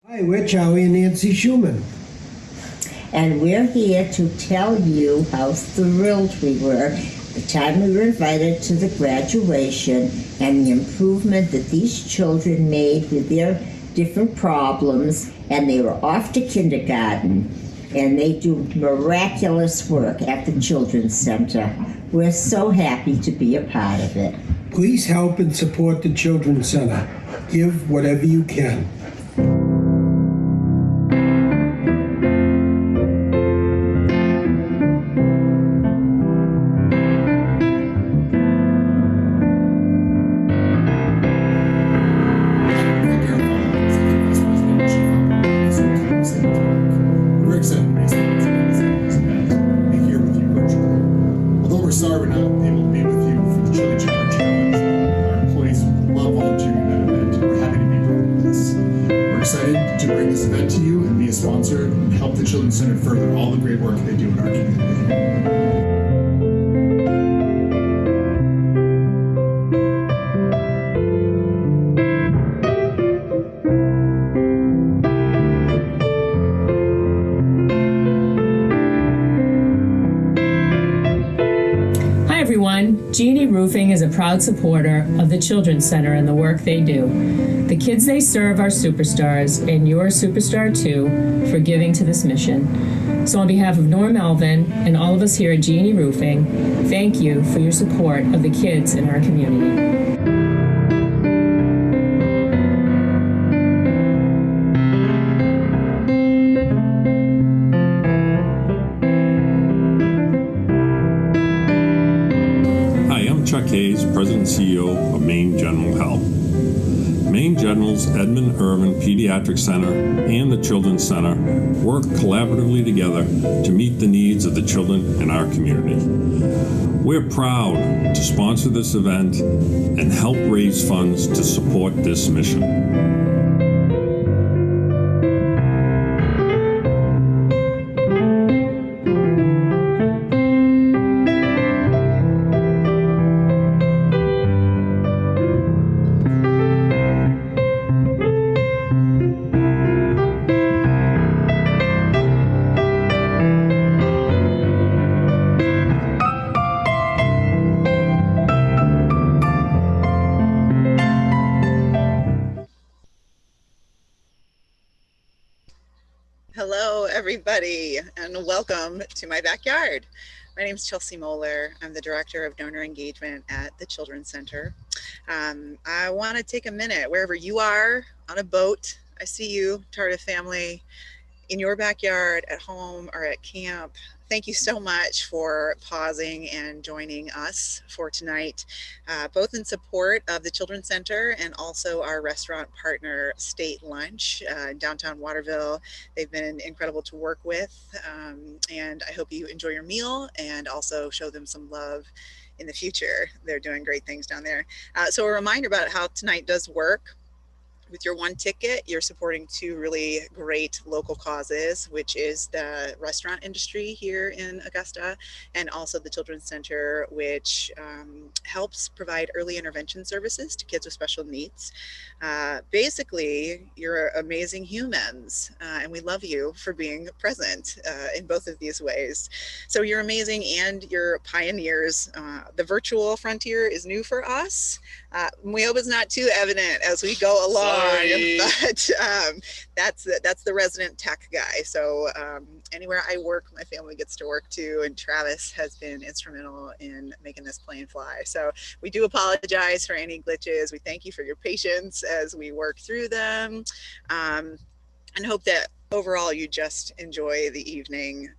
Hi, we're Charlie and Nancy Schumann. And we're here to tell you how thrilled we were the time we were invited to the graduation and the improvement that these children made with their different problems, and they were off to kindergarten, and they do miraculous work at the Children's Center. We're so happy to be a part of it. Please help and support the Children's Center. Give whatever you can. Center further all the great work they do in our community. Hi everyone, Genie Roofing is a proud supporter of the Children's Center and the work they do. The kids they serve are superstars, and you're a superstar too for giving to this mission. So on behalf of Norm Melvin and all of us here at Genie Roofing, thank you for your support of the kids in our community. Chuck Hayes, President and CEO of Maine General Health. Maine General's Edmund Irvin Pediatric Center and the Children's Center work collaboratively together to meet the needs of the children in our community. We're proud to sponsor this event and help raise funds to support this mission. Hello, everybody, and welcome to my backyard. My name is Chelsea Moeller. I'm the Director of Donor Engagement at the Children's Center. I want to take a minute, wherever you are, on a boat, I see you, Tardif family, in your backyard, at home, or at camp. Thank you so much for pausing and joining us for tonight, both in support of the Children's Center and also our restaurant partner, State Lunch, in downtown Waterville. They've been incredible to work with, and I hope you enjoy your meal and also show them some love in the future. They're doing great things down there. So a reminder about how tonight does work. With your one ticket, you're supporting two really great local causes, which is the restaurant industry here in Augusta, and also the Children's Center, which helps provide early intervention services to kids with special needs. Basically, you're amazing humans, and we love you for being present in both of these ways. So you're amazing and you're pioneers. The virtual frontier is new for us. We hope it's not too evident as we go along. Sorry. But that's the resident tech guy. So anywhere I work, my family gets to work too, and Travis has been instrumental in making this plane fly. So we do apologize for any glitches. We thank you for your patience as we work through them, and hope that overall you just enjoy the evening.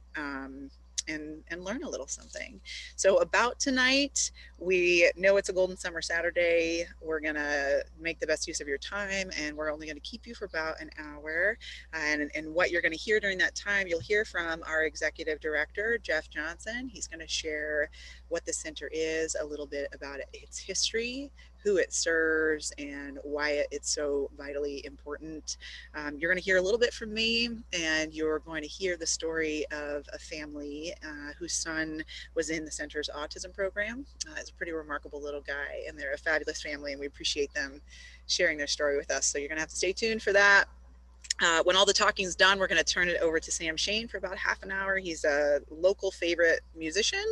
And learn a little something. So about tonight, we know it's a Golden Summer Saturday. We're gonna make the best use of your time, and we're only gonna keep you for about an hour. And what you're gonna hear during that time, you'll hear from our Executive Director, Jeff Johnson. He's gonna share what the center is, a little bit about its history, who it serves, and why it's so vitally important. You're going to hear a little bit from me, and you're going to hear the story of a family whose son was in the center's autism program. It's a pretty remarkable little guy, and they're a fabulous family, and we appreciate them sharing their story with us. So you're going to have to stay tuned for that. When all the talking's done, we're going to turn it over to Sam Shane for about half an hour. He's a local favorite musician.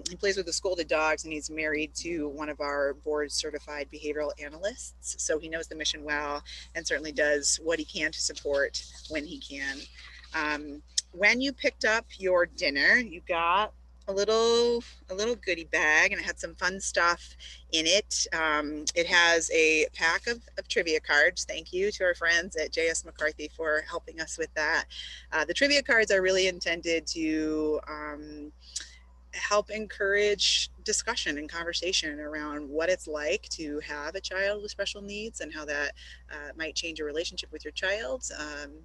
He plays with the Scolded Dogs, and he's married to one of our board certified behavioral analysts. So he knows the mission well and certainly does what he can to support when he can. When you picked up your dinner, you got a little goodie bag, and it had some fun stuff in it. It has a pack of trivia cards. Thank you to our friends at J.S. McCarthy for helping us with that. The trivia cards are really intended to help encourage discussion and conversation around what it's like to have a child with special needs and how that might change your relationship with your child,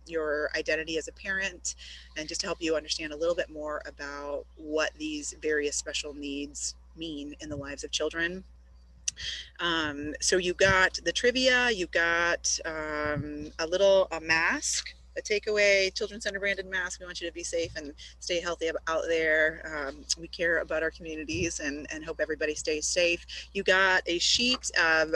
your identity as a parent, and just to help you understand a little bit more about what these various special needs mean in the lives of children. So you got the trivia, you got a mask, a takeaway Children's Center branded mask. We want you to be safe and stay healthy out there. We care about our communities and hope everybody stays safe. You got a sheet of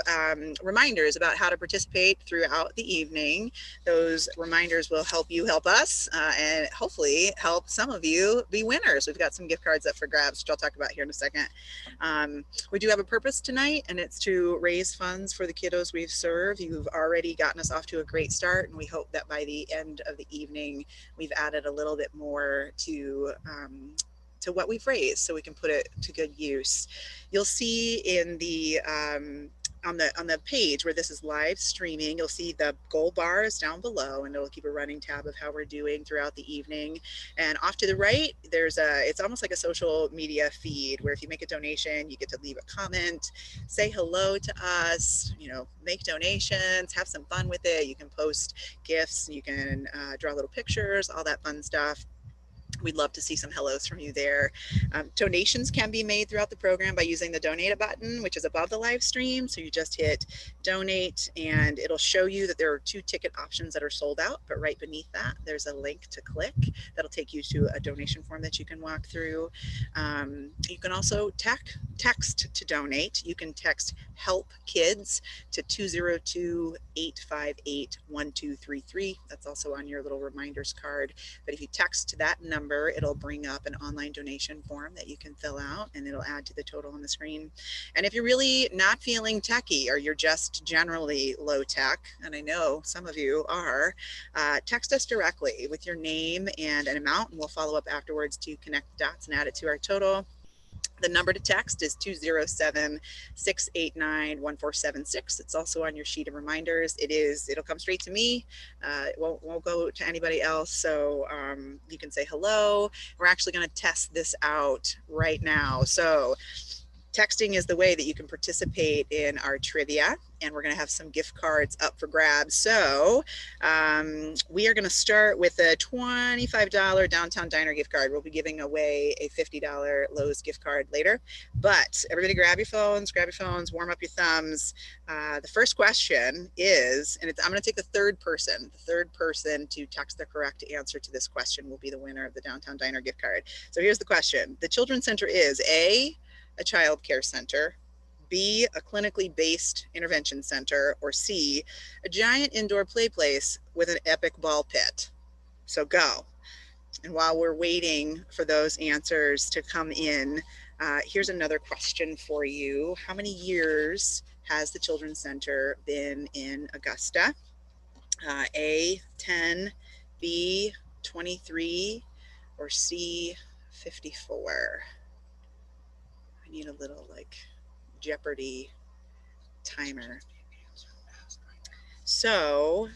reminders about how to participate throughout the evening. Those reminders will help you help us and hopefully help some of you be winners. We've got some gift cards up for grabs, which I'll talk about here in a second. We do have a purpose tonight, and it's to raise funds for the kiddos we've served. You've already gotten us off to a great start, and we hope that by the end of the evening, we've added a little bit more to what we've raised so we can put it to good use. You'll see in the on the page where this is live streaming, you'll see the gold bars down below, and it'll keep a running tab of how we're doing throughout the evening. And off to the right, it's almost like a social media feed where if you make a donation, you get to leave a comment, say hello to us, make donations, have some fun with it. You can post gifts, you can draw little pictures, all that fun stuff. We'd love to see some hellos from you there. Donations can be made throughout the program by using the donate button, which is above the live stream. So you just hit donate and it'll show you that there are 2 ticket options that are sold out, but right beneath that, there's a link to click that'll take you to a donation form that you can walk through. You can also text to donate. You can text help kids to 202-858-1233. That's also on your little reminders card. But if you text to that number, it'll bring up an online donation form that you can fill out, and it'll add to the total on the screen. And if you're really not feeling techie, or you're just generally low tech, and I know some of you are, text us directly with your name and an amount, and we'll follow up afterwards to connect the dots and add it to our total. The number to text is 207-689-1476. It's also on your sheet of reminders. It'll come straight to me. It won't go to anybody else. So you can say hello. We're actually going to test this out right now. So texting is the way that you can participate in our trivia, and we're going to have some gift cards up for grabs. So we are going to start with a $25 Downtown Diner gift card. We'll be giving away a $50 Lowe's gift card later. But everybody grab your phones, warm up your thumbs. The first question is, and I'm going to take the third person. The third person to text the correct answer to this question will be the winner of the Downtown Diner gift card. So here's the question. The Children's Center is A, a child care center, B, a clinically based intervention center, or C, a giant indoor play place with an epic ball pit. So go. And while we're waiting for those answers to come in, here's another question for you. How many years has the Children's Center been in Augusta? A, 10, B, 23, or C, 54? I need a little Jeopardy timer. So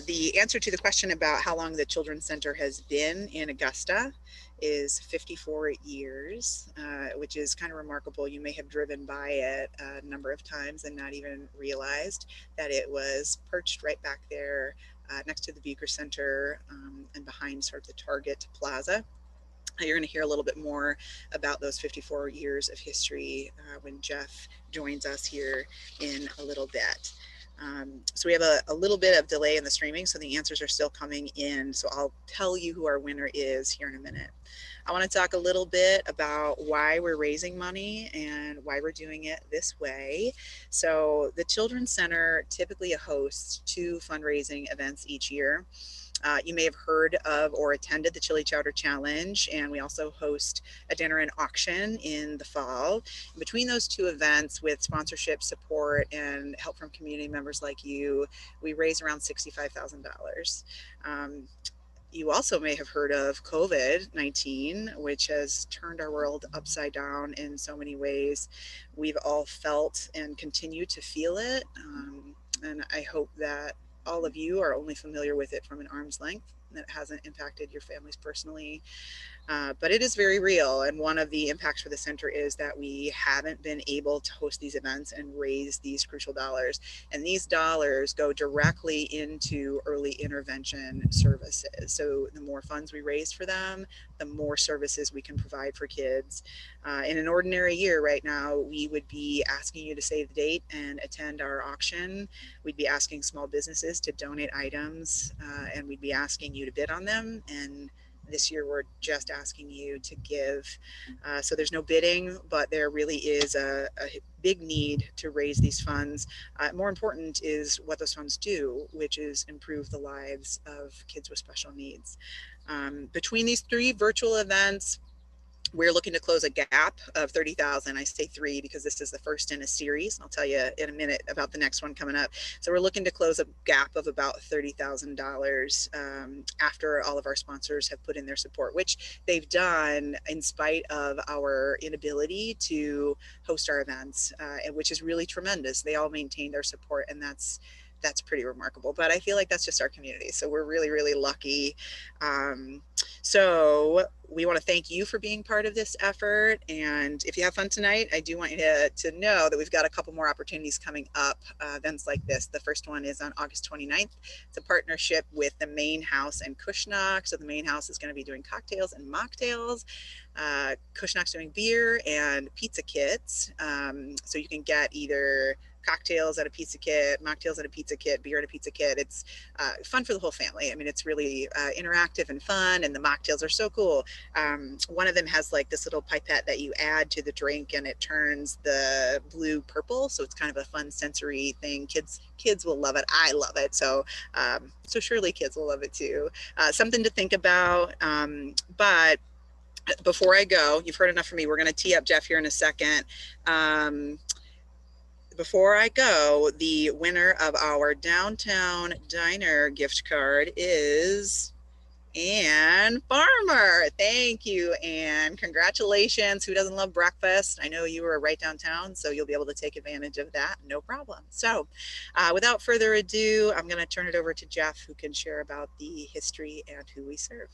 the answer to the question about how long the Children's Center has been in Augusta is 54 years, which is kind of remarkable. You may have driven by it a number of times and not even realized that it was perched right back there next to the Bucher Center and behind sort of the Target Plaza. You're going to hear a little bit more about those 54 years of history when Jeff joins us here in a little bit. So we have a little bit of delay in the streaming, so the answers are still coming in. So I'll tell you who our winner is here in a minute. I want to talk a little bit about why we're raising money and why we're doing it this way. So the Children's Center typically hosts 2 fundraising events each year. You may have heard of or attended the Chili Chowder Challenge, and we also host a dinner and auction in the fall. Between those 2 events, with sponsorship support and help from community members like you, we raise around $65,000. You also may have heard of COVID-19, which has turned our world upside down in so many ways. We've all felt and continue to feel it, and I hope that all of you are only familiar with it from an arm's length, that it hasn't impacted your families personally. But it is very real. And one of the impacts for the center is that we haven't been able to host these events and raise these crucial dollars. And these dollars go directly into early intervention services. So the more funds we raise for them, the more services we can provide for kids. In an ordinary year right now, we would be asking you to save the date and attend our auction. We'd be asking small businesses to donate items, and we'd be asking you to bid on them. And this year, we're just asking you to give. So there's no bidding, but there really is a big need to raise these funds. More important is what those funds do, which is improve the lives of kids with special needs. Between these 3 virtual events, we're looking to close a gap of $30,000. I say 3 because this is the first in a series. I'll tell you in a minute about the next one coming up. So we're looking to close a gap of about $30,000 after all of our sponsors have put in their support, which they've done in spite of our inability to host our events, which is really tremendous. They all maintain their support, and that's pretty remarkable. But I feel like that's just our community. So we're really, really lucky. So we want to thank you for being part of this effort. And if you have fun tonight, I do want you to know that we've got a couple more opportunities coming up, events like this. The first one is on August 29th. It's a partnership with the Main House and Kushnock. So the Main House is going to be doing cocktails and mocktails. Kushnock's doing beer and pizza kits. So you can get either cocktails at a pizza kit, mocktails at a pizza kit, beer at a pizza kit. It's fun for the whole family. I mean, it's really interactive and fun, and the mocktails are so cool. One of them has like this little pipette that you add to the drink, and it turns the blue purple. So it's kind of a fun sensory thing. Kids will love it. I love it. So surely kids will love it too. Something to think about. But before I go, you've heard enough from me. We're going to tee up Jeff here in a second. Before I go, the winner of our Downtown Diner gift card is Ann Farmer. Thank you, Ann. Congratulations. Who doesn't love breakfast? I know you were right downtown, so you'll be able to take advantage of that. No problem. So without further ado, I'm going to turn it over to Jeff, who can share about the history and who we serve.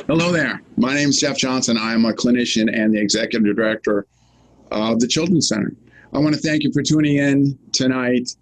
Hello there. My name is Jeff Johnson. I am a clinician and the executive director of the Children's Center. I want to thank you for tuning in tonight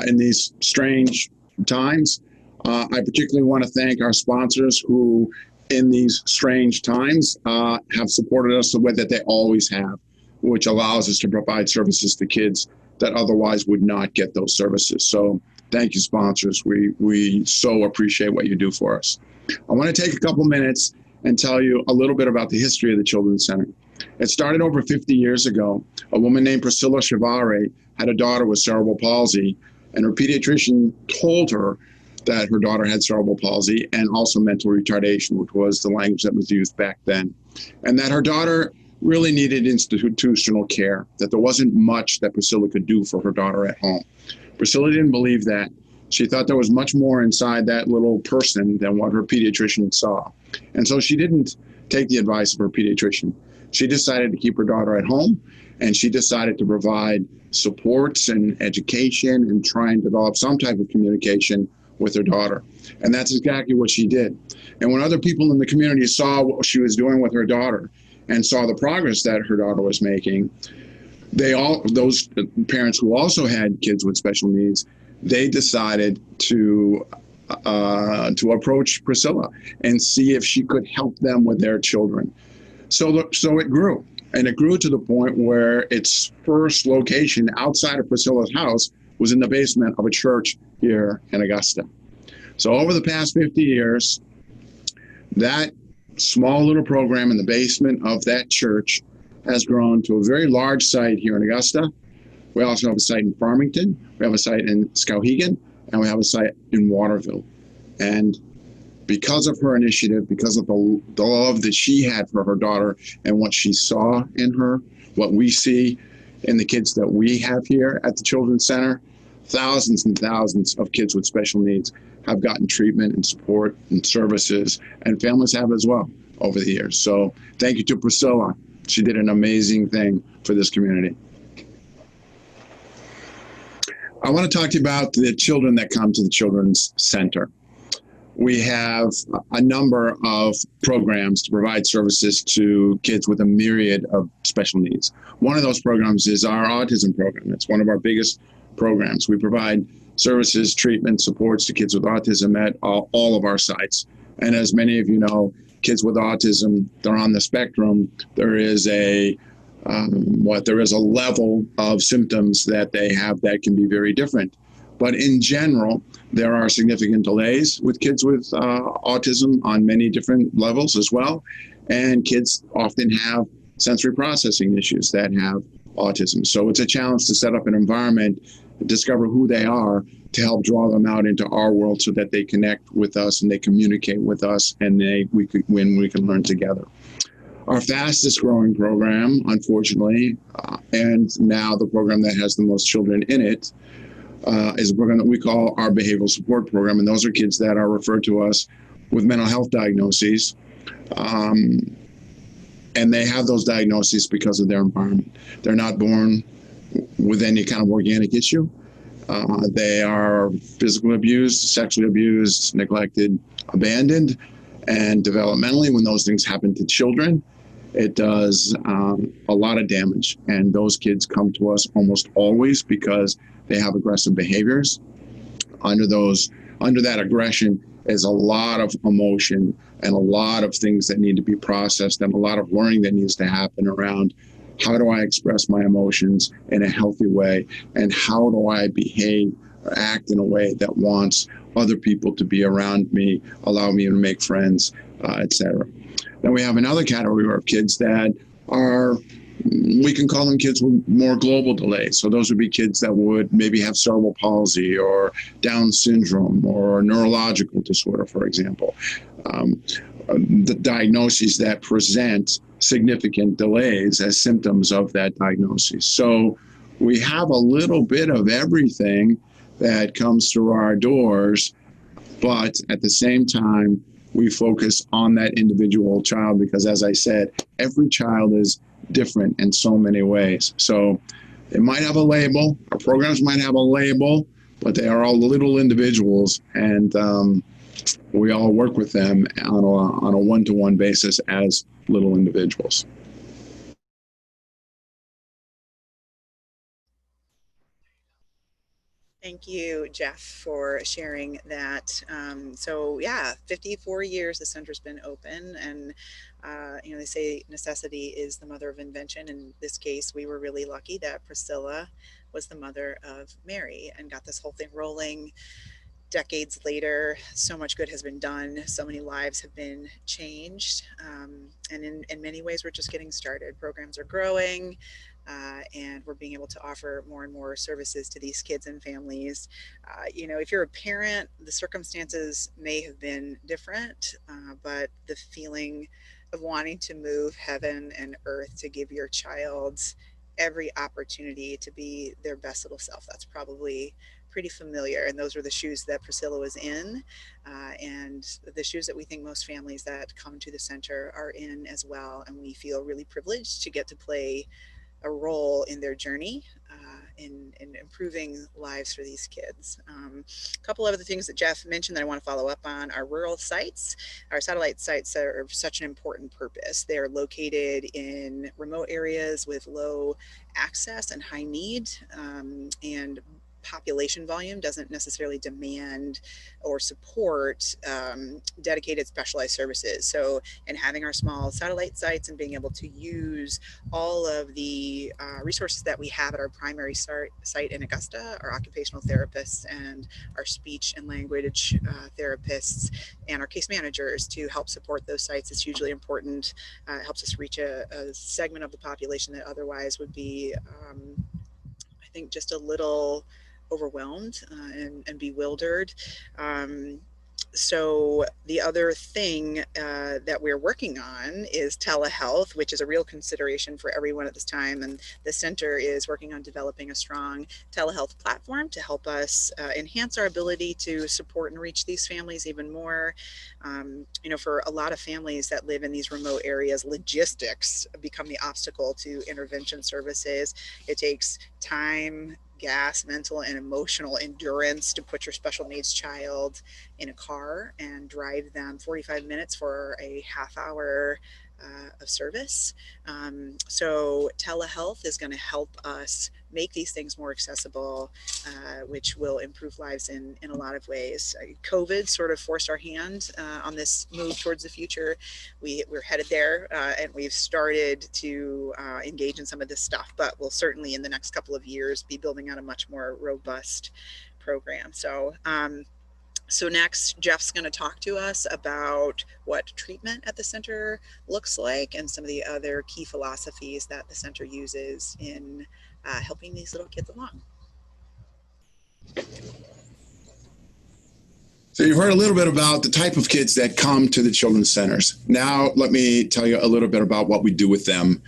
in these strange times. I particularly want to thank our sponsors who, in these strange times, have supported us the way that they always have, which allows us to provide services to kids that otherwise would not get those services. So thank you, sponsors. We so appreciate what you do for us. I want to take a couple minutes and tell you a little bit about the history of the Children's Center. It started over 50 years ago. A woman named Priscilla Chivare had a daughter with cerebral palsy, and her pediatrician told her that her daughter had cerebral palsy and also mental retardation, which was the language that was used back then, and that her daughter really needed institutional care, that there wasn't much that Priscilla could do for her daughter at home. Priscilla didn't believe that. She thought there was much more inside that little person than what her pediatrician saw. And so she didn't take the advice of her pediatrician. She decided to keep her daughter at home, and she decided to provide supports and education and try and develop some type of communication with her daughter. And that's exactly what she did. And when other people in the community saw what she was doing with her daughter and saw the progress that her daughter was making, those parents who also had kids with special needs, they decided to approach Priscilla and see if she could help them with their children. So it grew, and it grew to the point where its first location outside of Priscilla's house was in the basement of a church here in Augusta. So over the past 50 years, that small little program in the basement of that church has grown to a very large site here in Augusta. We also have a site in Farmington, we have a site in Skowhegan, and we have a site in Waterville. And because of her initiative, because of the love that she had for her daughter and what she saw in her, what we see in the kids that we have here at the Children's Center, thousands and thousands of kids with special needs have gotten treatment and support and services, and families have as well over the years. So thank you to Priscilla. She did an amazing thing for this community. I want to talk to you about the children that come to the Children's Center. We have a number of programs to provide services to kids with a myriad of special needs. One of those programs is our autism program. It's one of our biggest programs. We provide services, treatment, supports to kids with autism at all of our sites. And as many of you know, kids with autism, they're on the spectrum. There is a level of symptoms that they have that can be very different. But in general, there are significant delays with kids with autism on many different levels as well. And kids often have sensory processing issues that have autism. So it's a challenge to set up an environment, discover who they are, to help draw them out into our world so that they connect with us and they communicate with us, and we can learn together. Our fastest growing program, unfortunately, and now the program that has the most children in it, is a program that we call our behavioral support program. And those are kids that are referred to us with mental health diagnoses. And they have those diagnoses because of their environment. They're not born with any kind of organic issue. They are physically abused, sexually abused, neglected, abandoned, and developmentally, when those things happen to children, it does a lot of damage. And those kids come to us almost always because they have aggressive behaviors. Under that aggression is a lot of emotion and a lot of things that need to be processed, and a lot of learning that needs to happen around how do I express my emotions in a healthy way, and how do I behave or act in a way that wants other people to be around me, allow me to make friends, etc. Then we have another category of kids that are, we can call them kids with more global delays. So those would be kids that would maybe have cerebral palsy or Down syndrome or neurological disorder, for example. The diagnoses that present significant delays as symptoms of that diagnosis. So we have a little bit of everything that comes through our doors, but at the same time, we focus on that individual child because, as I said, every child is different in so many ways. So it might have a label, our programs might have a label, but they are all little individuals, and we all work with them on a one-to-one basis as little individuals. Thank you, Jeff, for sharing that. So yeah, 54 years the center's been open, and they say necessity is the mother of invention. In this case, we were really lucky that Priscilla was the mother of Mary and got this whole thing rolling. Decades later, so much good has been done. So many lives have been changed. And in many ways, we're just getting started. Programs are growing. And we're being able to offer more and more services to these kids and families. If you're a parent, the circumstances may have been different, but the feeling of wanting to move heaven and earth to give your child every opportunity to be their best little self, that's probably pretty familiar. And those were the shoes that Priscilla was in, and the shoes that we think most families that come to the center are in as well. And we feel really privileged to get to play a role in their journey in improving lives for these kids. A couple of other things that Jeff mentioned that I want to follow up on are rural sites. Our satellite sites are of such an important purpose. They are located in remote areas with low access and high need, and population volume doesn't necessarily demand or support dedicated specialized services. So in having our small satellite sites and being able to use all of the resources that we have at our primary site in Augusta, our occupational therapists and our speech and language therapists and our case managers to help support those sites is hugely important. It helps us reach a segment of the population that otherwise would be, I think, just a little overwhelmed and bewildered. So the other thing that we're working on is telehealth, which is a real consideration for everyone at this time. And the center is working on developing a strong telehealth platform to help us enhance our ability to support and reach these families even more. You know, for a lot of families that live in these remote areas, logistics become the obstacle to intervention services. It takes time, gas, mental and emotional endurance to put your special needs child in a car and drive them 45 minutes for a half hour of service. So telehealth is going to help us make these things more accessible, which will improve lives in a lot of ways. COVID sort of forced our hand on this move towards the future. We're headed there, and we've started to engage in some of this stuff, but we'll certainly in the next couple of years be building out a much more robust program. So next, Jeff's going to talk to us about what treatment at the center looks like and some of the other key philosophies that the center uses in helping these little kids along. So you've heard a little bit about the type of kids that come to the children's centers. Now, let me tell you a little bit about what we do with them.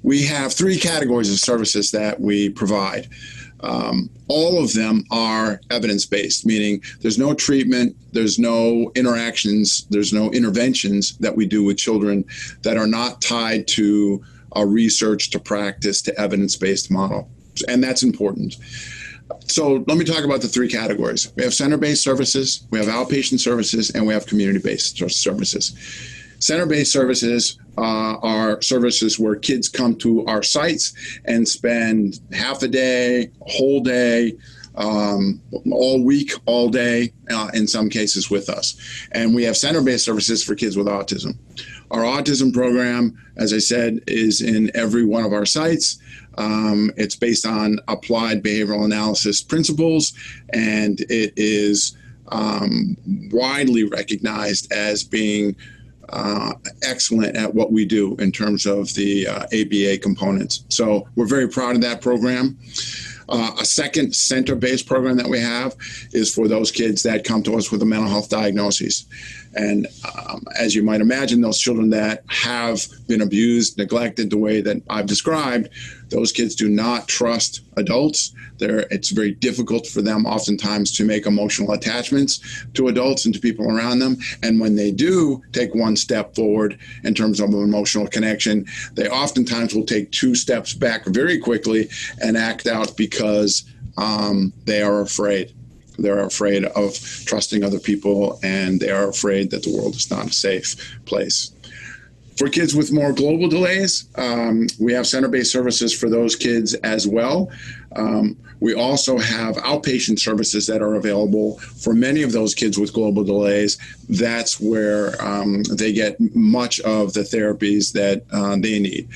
We have 3 categories of services that we provide. All of them are evidence-based, meaning there's no treatment, there's no interactions, there's no interventions that we do with children that are not tied to a research to practice to evidence-based model. And that's important. So let me talk about the 3 categories. We have center-based services, we have outpatient services, and we have community-based services. Center-based services are services where kids come to our sites and spend half a day, whole day, all week, all day, in some cases with us. And we have center-based services for kids with autism. Our autism program, as I said, is in every one of our sites. It's based on applied behavioral analysis principles, and it is widely recognized as being excellent at what we do in terms of the ABA components. So we're very proud of that program. A second center-based program that we have is for those kids that come to us with a mental health diagnosis. And as you might imagine, those children that have been abused, neglected the way that I've described, those kids do not trust adults. It's very difficult for them oftentimes to make emotional attachments to adults and to people around them. And when they do take one step forward in terms of an emotional connection, they oftentimes will take 2 steps back very quickly and act out because they are afraid. They're afraid of trusting other people, and they are afraid that the world is not a safe place. For kids with more global delays, we have center-based services for those kids as well. We also have outpatient services that are available for many of those kids with global delays. That's where they get much of the therapies that they need.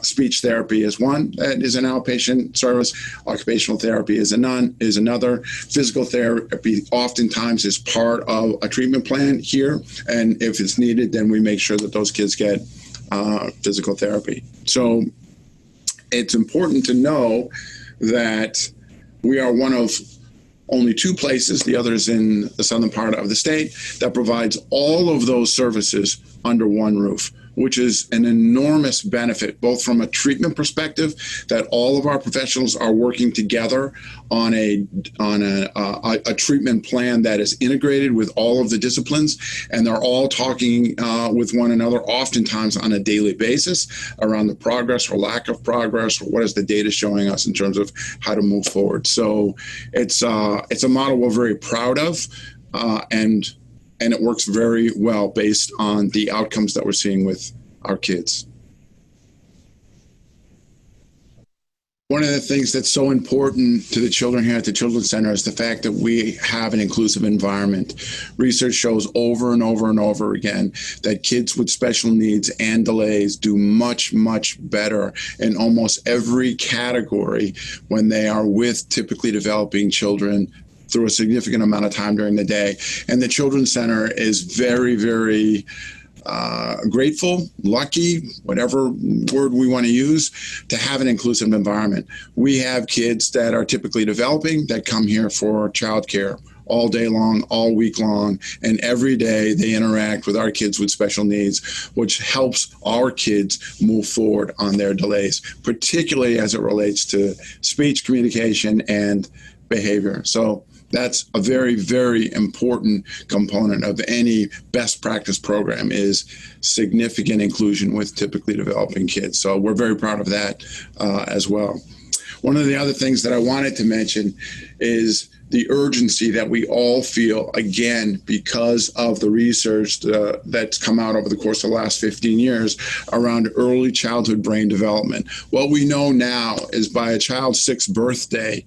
Speech therapy is one that is an outpatient service. Occupational therapy is another. Physical therapy oftentimes is part of a treatment plan here, and if it's needed, then we make sure that those kids get physical therapy. So it's important to know that we are one of only 2 places, the others in the southern part of the state, that provides all of those services under one roof, which is an enormous benefit, both from a treatment perspective, that all of our professionals are working together on a treatment plan that is integrated with all of the disciplines, and they're all talking with one another, oftentimes on a daily basis, around the progress or lack of progress, or what is the data showing us in terms of how to move forward. So it's a model we're very proud of, and it works very well based on the outcomes that we're seeing with our kids. One of the things that's so important to the children here at the Children's Center is the fact that we have an inclusive environment. Research shows over and over and over again that kids with special needs and delays do much, much better in almost every category when they are with typically developing children through a significant amount of time during the day. And the Children's Center is very, very grateful, lucky, whatever word we want to use, to have an inclusive environment. We have kids that are typically developing that come here for childcare all day long, all week long, and every day they interact with our kids with special needs, which helps our kids move forward on their delays, particularly as it relates to speech, communication, and behavior. So that's a very, very important component of any best practice program, is significant inclusion with typically developing kids. So we're very proud of that as well. One of the other things that I wanted to mention is the urgency that we all feel, again, because of the research that's come out over the course of the last 15 years around early childhood brain development. What we know now is by a child's 6th birthday,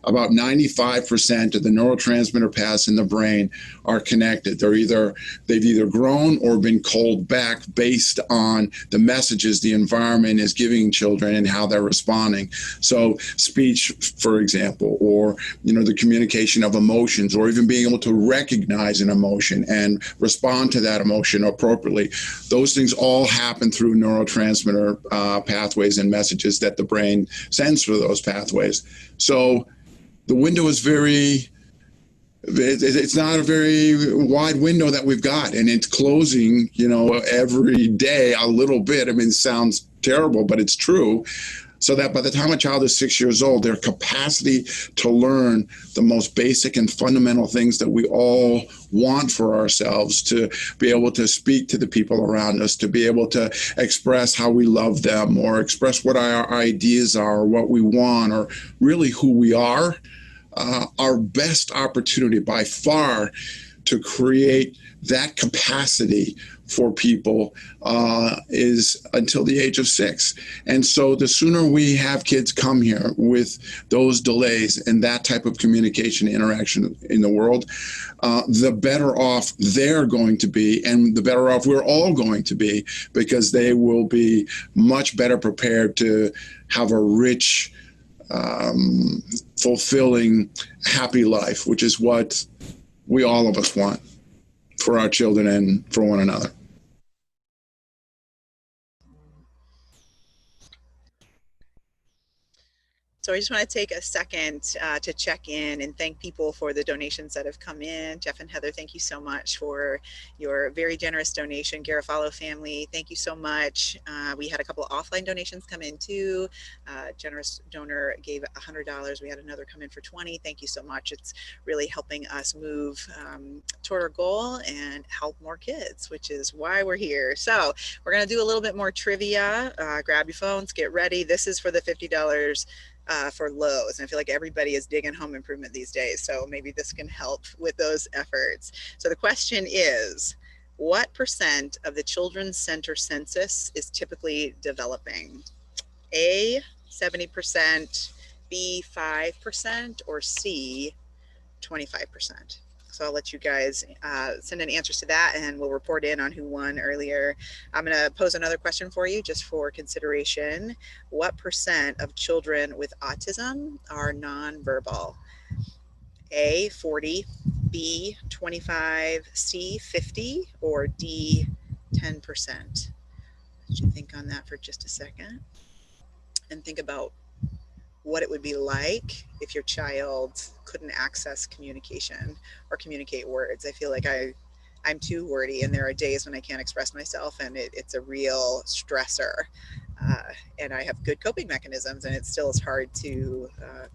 about 95% of the neurotransmitter paths in the brain are connected. They've either grown or been called back based on the messages the environment is giving children and how they're responding. So speech, for example, or the communication of emotions, or even being able to recognize an emotion and respond to that emotion appropriately. Those things all happen through neurotransmitter pathways and messages that the brain sends through those pathways. So the window is it's not a very wide window that we've got, and it's closing, every day a little bit. I mean, it sounds terrible, but it's true. So that by the time a child is 6 years old, their capacity to learn the most basic and fundamental things that we all want for ourselves, to be able to speak to the people around us, to be able to express how we love them, or express what our ideas are, or what we want, or really who we are, our best opportunity by far to create that capacity for people is until the age of 6. And so the sooner we have kids come here with those delays and that type of communication interaction in the world, the better off they're going to be, and the better off we're all going to be, because they will be much better prepared to have a rich, fulfilling, happy life, which is what all of us want for our children and for one another. So I just want to take a second to check in and thank people for the donations that have come in. Jeff and Heather, thank you so much for your very generous donation. Garofalo family, thank you so much. We had a couple of offline donations come in too. Generous donor gave $100. We had another come in for 20. Thank you so much. It's really helping us move toward our goal and help more kids, which is why we're here. So we're going to do a little bit more trivia. Grab your phones, get ready. This is for the $50 for Lowe's. And I feel like everybody is digging home improvement these days. So maybe this can help with those efforts. So the question is, what % of the Children's Center census is typically developing? A, 70%, B, 5%, or C, 25%? So I'll let you guys send in answers to that, and we'll report in on who won earlier. I'm going to pose another question for you just for consideration. What % of children with autism are nonverbal? A, 40, B, 25, C, 50, or D, 10%? Let you think on that for just a second and think about what it would be like if your child couldn't access communication or communicate words. I feel like I'm too wordy, and there are days when I can't express myself, and it's a real stressor. And I have good coping mechanisms, and it still is hard to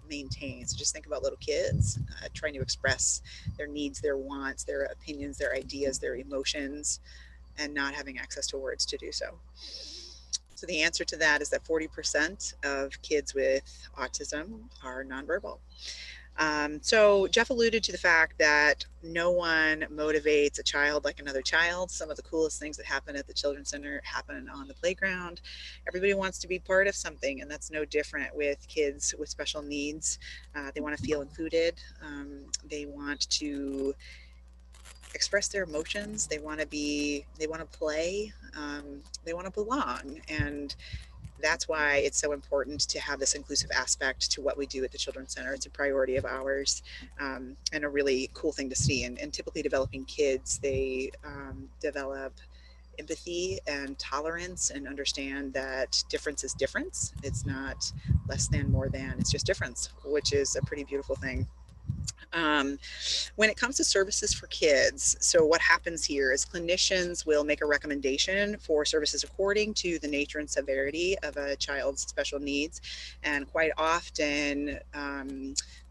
maintain. So just think about little kids trying to express their needs, their wants, their opinions, their ideas, their emotions, and not having access to words to do so. So the answer to that is that 40% of kids with autism are nonverbal. So Jeff alluded to the fact that no one motivates a child like another child. Some of the coolest things that happen at the Children's Center happen on the playground. Everybody wants to be part of something, and that's no different with kids with special needs. They want to feel included. They want to express their emotions. They want to play. They want to belong. And that's why it's so important to have this inclusive aspect to what we do at the Children's Center. It's a priority of ours, and a really cool thing to see. And typically developing kids, they develop empathy and tolerance and understand that difference is difference. It's not less than, more than, it's just difference, which is a pretty beautiful thing. When it comes to services for kids, so what happens here is clinicians will make a recommendation for services according to the nature and severity of a child's special needs. And quite often,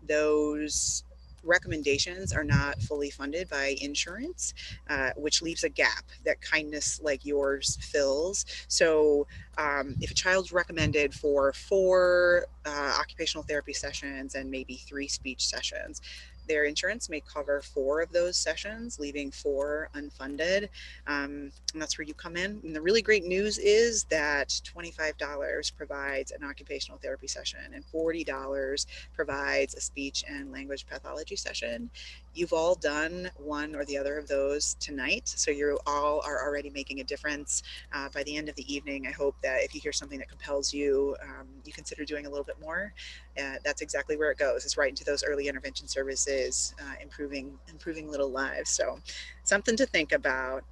those recommendations are not fully funded by insurance, which leaves a gap that kindness like yours fills. So if a child's recommended for 4 occupational therapy sessions and maybe 3 speech sessions, their insurance may cover 4 of those sessions, leaving 4 unfunded. And that's where you come in. And the really great news is that $25 provides an occupational therapy session and $40 provides a speech and language pathology session. You've all done one or the other of those tonight, so you all are already making a difference. By the end of the evening, I hope that if you hear something that compels you, you consider doing a little bit more. That's exactly where it goes. It's right into those early intervention services, improving little lives. So something to think about.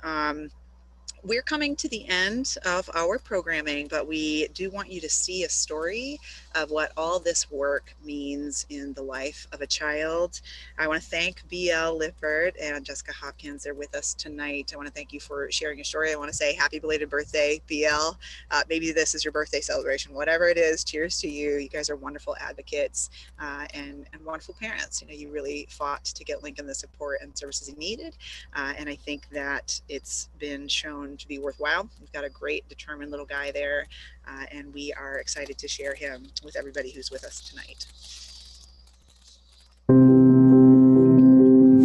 We're coming to the end of our programming, but we do want you to see a story of what all this work means in the life of a child. I want to thank BL Lippert and Jessica Hopkins. They're with us tonight. I want to thank you for sharing your story. I want to say happy belated birthday, BL. Maybe this is your birthday celebration. Whatever it is, cheers to you. You guys are wonderful advocates and wonderful parents. You know, you really fought to get Lincoln the support and services he needed. And I think that it's been shown to be worthwhile. We've got a great, determined little guy there, and we are excited to share him with everybody who's with us tonight.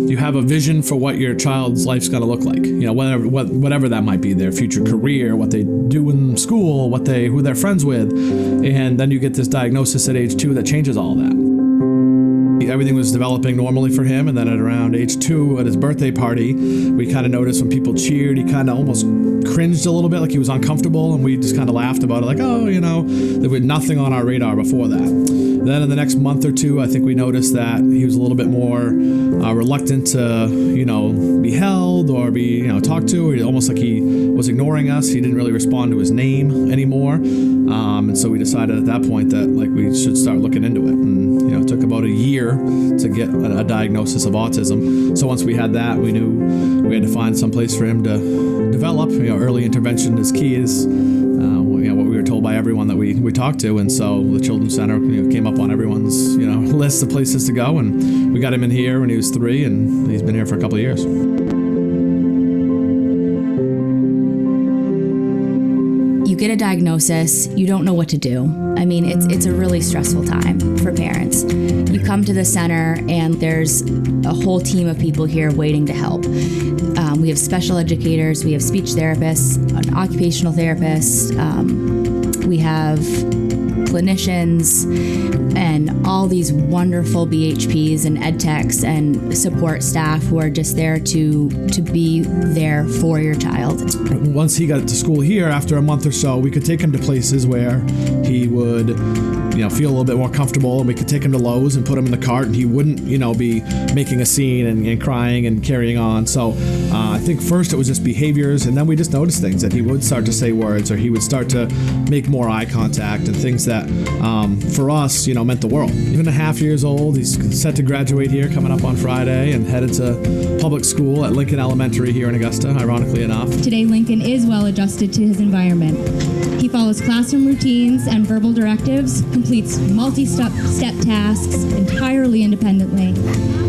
You have a vision for what your child's life's going to look like, you know, whatever that might be, their future career, what they do in school, who they're friends with, and then you get this diagnosis at age 2 that changes all that. Everything was developing normally for him, and then at around age 2 at his birthday party, we kind of noticed when people cheered, he kind of almost cringed a little bit, like he was uncomfortable, and we just kind of laughed about it, like, oh, you know, there was nothing on our radar before that. Then in the next month or 2, I think we noticed that he was a little bit more reluctant to, you know, be held or be, you know, talked to, or almost like he was ignoring us. He didn't really respond to his name anymore. And so we decided at that point that, like, we should start looking into it. And, you know, it took about a year to get a diagnosis of autism. So once we had that, we knew we had to find some place for him to develop. You know, early intervention is key, is you know, what we were told by everyone that we talked to. And so the Children's Center, you know, came up on everyone's, you know, list of places to go, and we got him in here when he was 3, and he's been here for a couple of years. You get a diagnosis, you don't know what to do. I mean, it's a really stressful time for parents. You come to the center and there's a whole team of people here waiting to help. We have special educators, we have speech therapists, an occupational therapist, we have clinicians, and all these wonderful BHPs and ed techs and support staff who are just there to be there for your child. Once he got to school here, after a month or so, we could take him to places where he would, you know, feel a little bit more comfortable, and we could take him to Lowe's and put him in the cart, and he wouldn't, you know, be making a scene and crying and carrying on. So I think first it was just behaviors, and then we just noticed things, that he would start to say words, or he would start to make more eye contact, and things that for us, you know, meant the world. Even 1.5 years old, he's set to graduate here coming up on Friday and headed to public school at Lincoln Elementary here in Augusta, ironically enough. Today, Lincoln is well adjusted to his environment. He follows classroom routines and verbal directives, completes multi-step tasks entirely independently,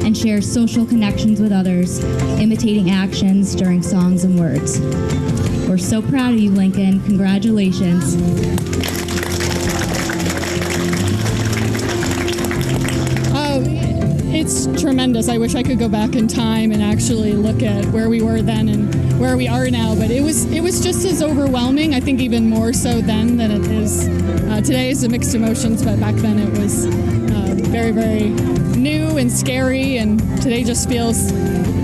and shares social connections with others, imitating actions during songs and words. We're so proud of you, Lincoln. Congratulations. tremendous. I wish I could go back in time and actually look at where we were then and where we are now. But it was just as overwhelming. I think even more so then than it is today. Is mixed emotions, but back then it was very, very new and scary. And today just feels,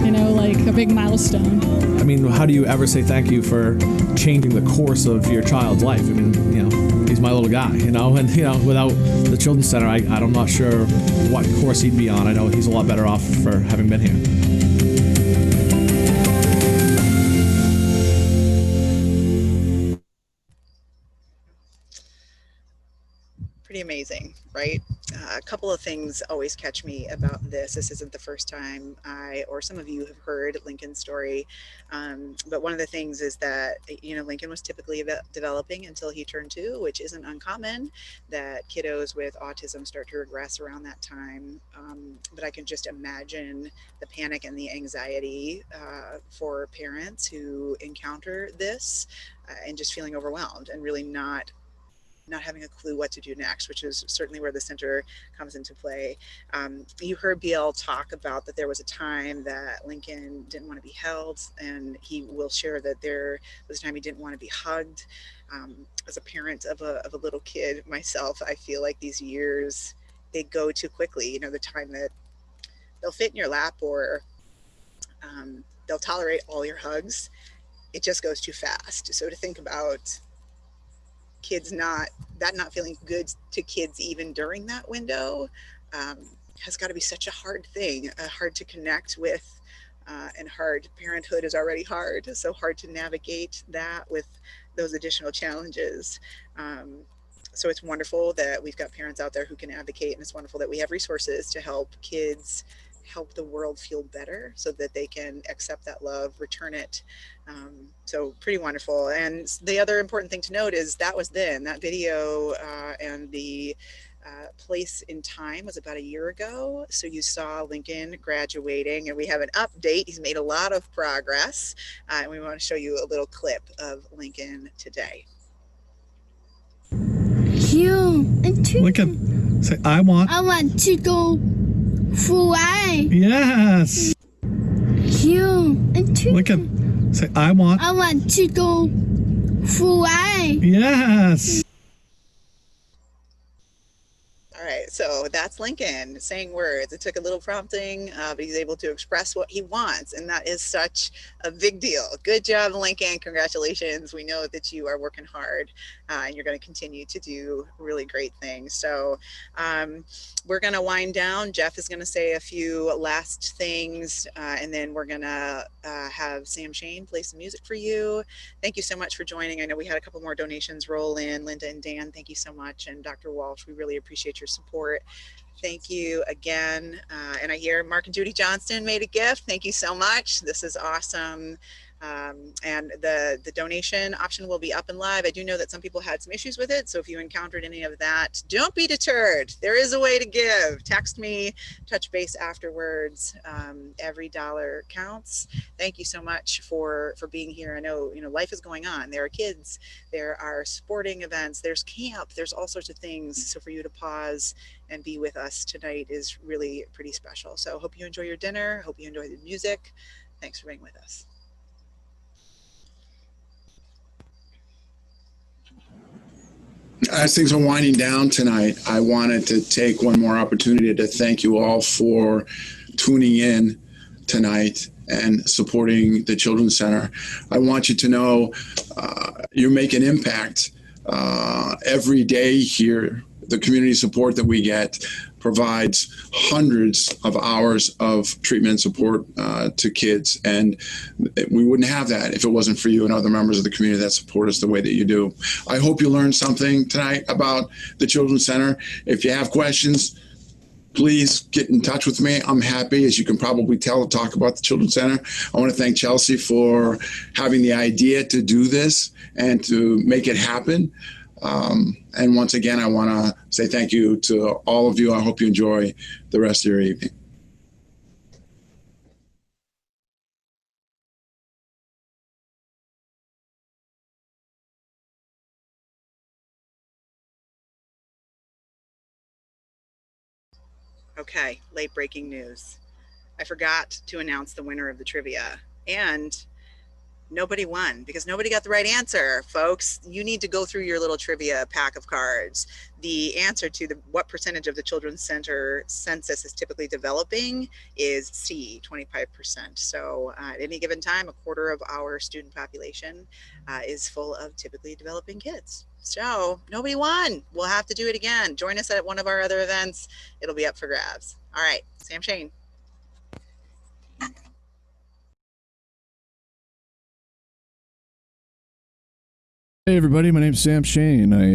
like a big milestone. I mean, how do you ever say thank you for changing the course of your child's life? I mean, he's my little guy, and without the Children's Center, I'm not sure what course he'd be on. I know he's a lot better off for having been here. Pretty amazing, right? A couple of things always catch me about this. This isn't the first time I, or some of you have heard Lincoln's story. But one of the things is that, Lincoln was typically developing until he turned 2, which isn't uncommon, that kiddos with autism start to regress around that time. But I can just imagine the panic and the anxiety for parents who encounter this and just feeling overwhelmed and really not having a clue what to do next, which is certainly where the center comes into play. You heard BL talk about that there was a time that Lincoln didn't want to be held, and he will share that there was a time he didn't want to be hugged. As a parent of a little kid myself, I feel like these years, they go too quickly. The time that they'll fit in your lap or they'll tolerate all your hugs, it just goes too fast. So to think about kids not feeling good to kids even during that window has got to be such a hard thing, hard to connect with, and hard. Parenthood is already hard, so hard to navigate that with those additional challenges. So it's wonderful that we've got parents out there who can advocate, and it's wonderful that we have resources to help kids help the world feel better so that they can accept that love, return it. So pretty wonderful. And the other important thing to note is that was then, that video and the place in time was about a year ago. So you saw Lincoln graduating, and we have an update. He's made a lot of progress. And we want to show you a little clip of Lincoln today. Lincoln, say, I want to go fly. Yes. Lincoln, say, I want to go fly. Yes. All right, so that's Lincoln saying words. It took a little prompting, but he's able to express what he wants, and that is such a big deal. Good job, Lincoln. Congratulations. We know that you are working hard, and you're going to continue to do really great things. So we're going to wind down. Jeff is going to say a few last things, and then we're going to have Sam Shane play some music for you. Thank you so much for joining. I know we had a couple more donations roll in. Linda and Dan, thank you so much. And Dr. Walsh, we really appreciate your support. Thank you again. And I hear Mark and Judy Johnston made a gift. Thank you so much. This is awesome. And the donation option will be up and live. I do know that some people had some issues with it, so if you encountered any of that, don't be deterred. There is a way to give. Text me, touch base afterwards. Every dollar counts. Thank you so much for being here. I know, life is going on. There are kids, there are sporting events, there's camp, there's all sorts of things. So for you to pause and be with us tonight is really pretty special. So hope you enjoy your dinner. Hope you enjoy the music. Thanks for being with us. As things are winding down tonight, I wanted to take one more opportunity to thank you all for tuning in tonight and supporting the Children's Center. I want you to know you make an impact every day here. The community support that we get provides hundreds of hours of treatment and support to kids. And we wouldn't have that if it wasn't for you and other members of the community that support us the way that you do. I hope you learned something tonight about the Children's Center. If you have questions, please get in touch with me. I'm happy, as you can probably tell, to talk about the Children's Center. I want to thank Chelsea for having the idea to do this and to make it happen. And once again, I want to say thank you to all of you. I hope you enjoy the rest of your evening. Okay, late breaking news. I forgot to announce the winner of the trivia, and nobody won because nobody got the right answer. Folks, you need to go through your little trivia pack of cards. The answer to what percentage of the Children's Center census is typically developing is C, 25%. So at any given time, a quarter of our student population is full of typically developing kids. So nobody won. We'll have to do it again. Join us at one of our other events. It'll be up for grabs. All right, Sam Shane. Hey everybody, my name's Sam Shane. I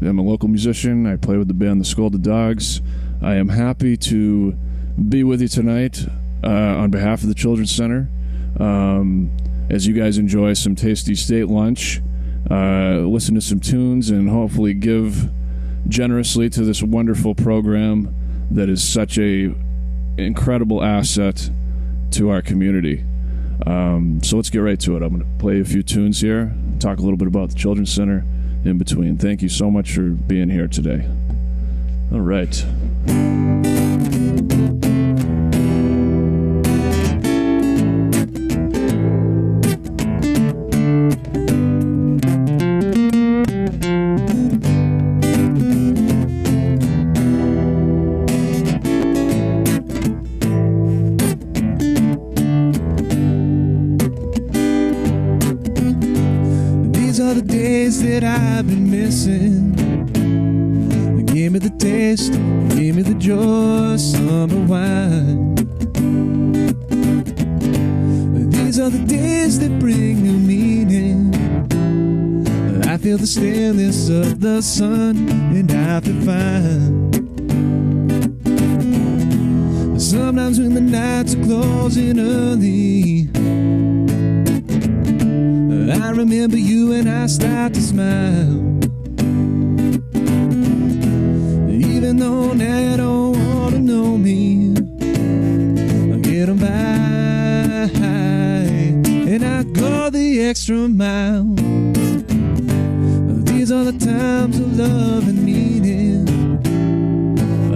am a local musician. I play with the band The Scolded Dogs. I am happy to be with you tonight on behalf of the Children's Center as you guys enjoy some tasty state lunch, listen to some tunes, and hopefully give generously to this wonderful program that is such a incredible asset to our community. So let's get right to it. I'm going to play a few tunes here, talk a little bit about the Children's Center in between. Thank you so much for being here today. All right. That I've been missing. Give me the taste, give me the joy of summer wine. These are the days that bring new meaning. I feel the stillness of the sun and I feel fine. Sometimes when the nights are closing early, I remember you and I start to smile. Even though now you don't want to know me, I get 'em by, and I go the extra mile. These are the times of love and meaning.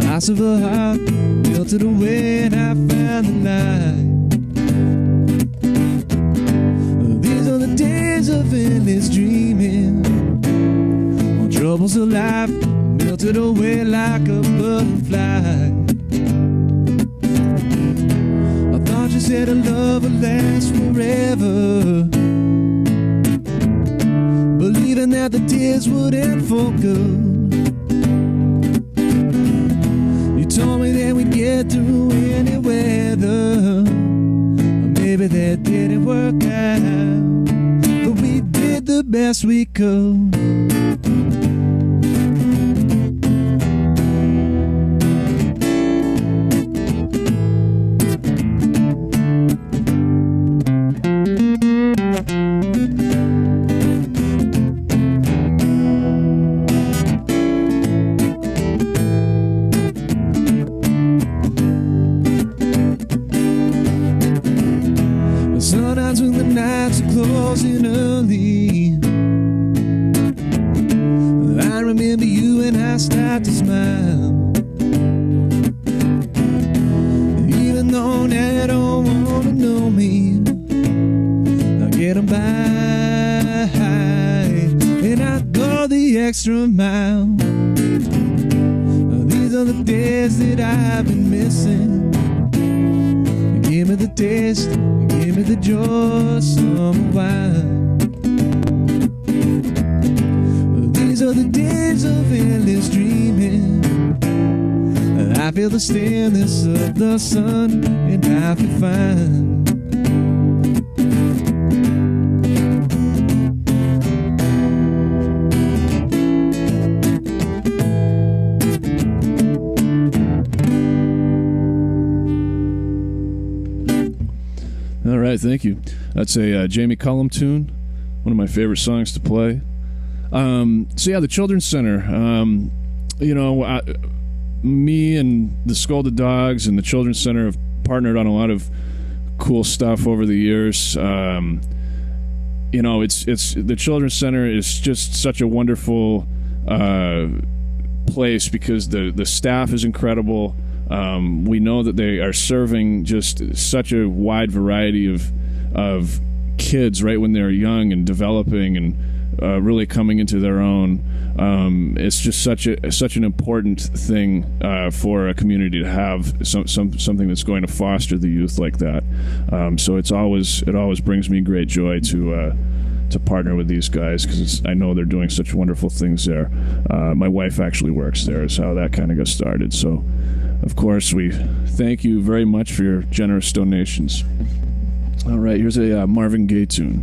I serve a heart melted away and I found the light. These are the days of endless dreaming. All troubles of life melted away like a butterfly. I thought you said a love would last forever, believing that the tears would end for good. You told me that we'd get through any weather. Maybe that didn't work out, but we did the best we could. Sometimes when the nights are closing early, I remember you and I start to smile. Even though now you don't want to know me, I get 'em by, and I go the extra mile. These are the days that I've been missing. Give me the taste, give me the joy of summer wine. These are the days of endless dreaming. I feel the stillness of the sun and I feel fine. All right, thank you. That's a Jamie Cullum tune, one of my favorite songs to play. So yeah, the Children's Center. Me and the Scolded Dogs and the Children's Center have partnered on a lot of cool stuff over the years. It's the Children's Center is just such a wonderful place because the staff is incredible. We know that they are serving just such a wide variety of kids right when they're young and developing and really coming into their own. It's just such an important thing for a community to have something that's going to foster the youth like that. So it always brings me great joy to partner with these guys, because I know they're doing such wonderful things there. My wife actually works there, is how that kind of got started. So, of course, we thank you very much for your generous donations. All right, here's a Marvin Gaye tune.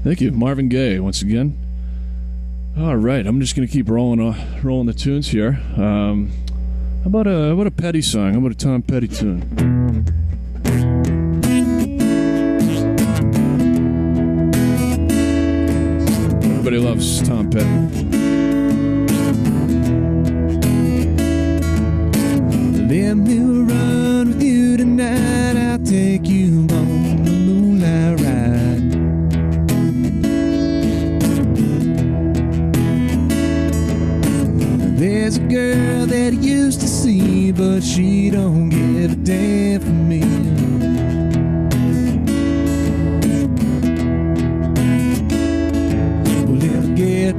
Thank you, Marvin Gaye, once again. All right, I'm just gonna keep rolling the tunes here. How about a Petty song? How about a Tom Petty tune? Everybody loves Tom Petty. Let me run with you tonight. I'll take you on the moonlight ride. There's a girl that I used to see, but she don't give a damn for me. Well, if I get